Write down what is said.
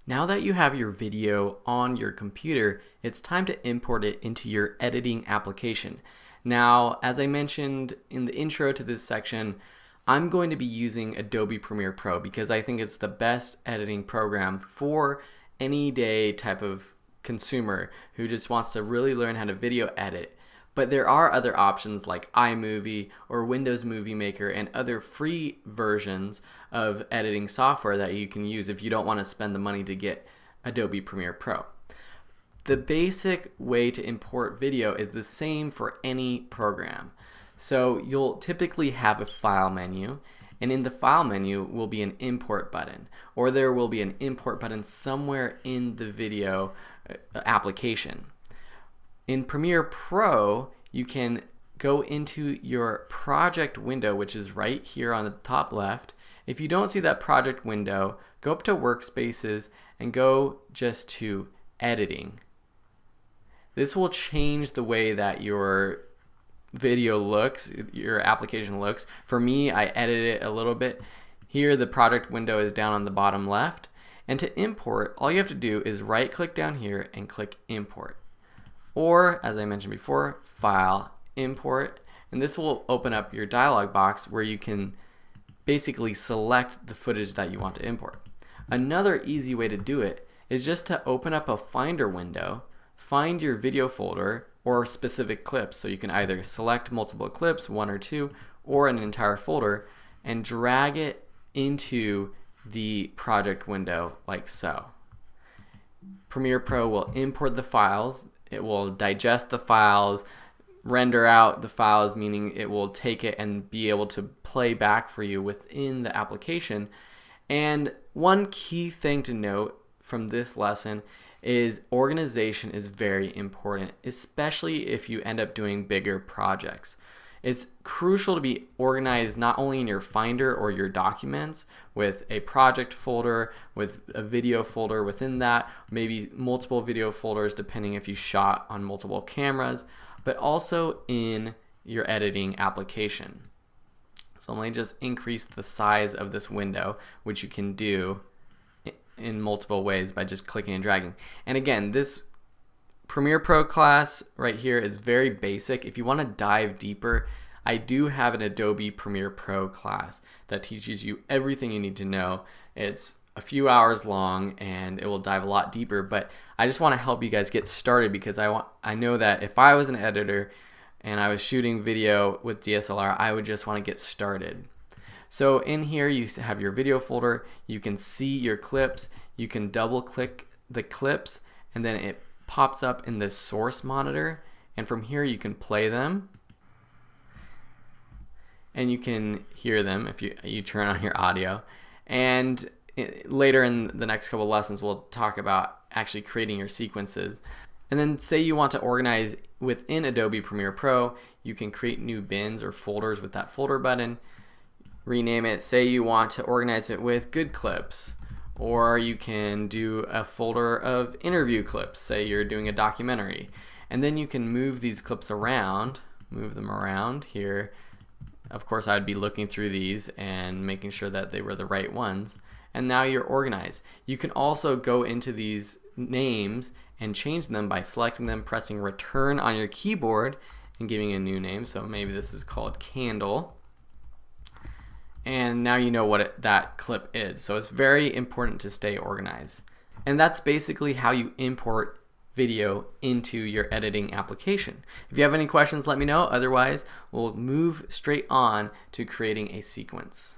Now that you have your video on your computer, it's time to import it into your editing application. Now, as I mentioned in the intro to this section, I'm going to be using Adobe Premiere Pro because I think it's the best editing program for any day type of consumer who just wants to really learn how to video edit. But there are other options like iMovie or Windows Movie Maker and other free versions of editing software that you can use if you don't want to spend the money to get Adobe Premiere Pro. The basic way to import video is the same for any program. So you'll typically have a file menu, and in the file menu will be an import button, or there will be an import button somewhere in the video application. In Premiere Pro, you can go into your project window, which is right here on the top left. If you don't see that project window, go up to Workspaces and go just to Editing. This will change the way that your video looks, your application looks. For me, I edited it a little bit. Here, the project window is down on the bottom left. And to import, all you have to do is right-click down here and click Import. Or, as I mentioned before, File, Import, and this will open up your dialog box where you can basically select the footage that you want to import. Another easy way to do it is just to open up a Finder window, find your video folder or specific clips, so you can either select multiple clips, one or two, or an entire folder, and drag it into the project window like so. Premiere Pro will import the files. It will digest the files, render out the files, meaning it will take it and be able to play back for you within the application. And one key thing to note from this lesson is organization is very important, especially if you end up doing bigger projects. It's crucial to be organized not only in your Finder or your documents with a project folder, with a video folder within that, maybe multiple video folders depending if you shot on multiple cameras, but also in your editing application. So let me just increase the size of this window, which you can do in multiple ways by just clicking and dragging. And again, this Premiere Pro class right here is very basic. If you want to dive deeper, I do have an Adobe Premiere Pro class that teaches you everything you need to know. It's a few hours long and it will dive a lot deeper, but I just want to help you guys get started because I know that if I was an editor and I was shooting video with DSLR, I would just want to get started. So in here you have your video folder, you can see your clips, you can double click the clips, and then it pops up in the source monitor, and from here you can play them and you can hear them if you turn on your audio. And later in the next couple lessons we'll talk about actually creating your sequences. And then say you want to organize within Adobe Premiere Pro, you can create new bins or folders with that folder button, rename it. Say you want to organize it with good clips, or you can do a folder of interview clips, say you're doing a documentary, and then you can move these clips around, move them around here. Of course, I'd be looking through these and making sure that they were the right ones, and now you're organized. You can also go into these names and change them by selecting them, pressing return on your keyboard and giving a new name. So maybe this is called Candle. And now you know what that clip is. So it's very important to stay organized. And that's basically how you import video into your editing application. If you have any questions, let me know. Otherwise, we'll move straight on to creating a sequence.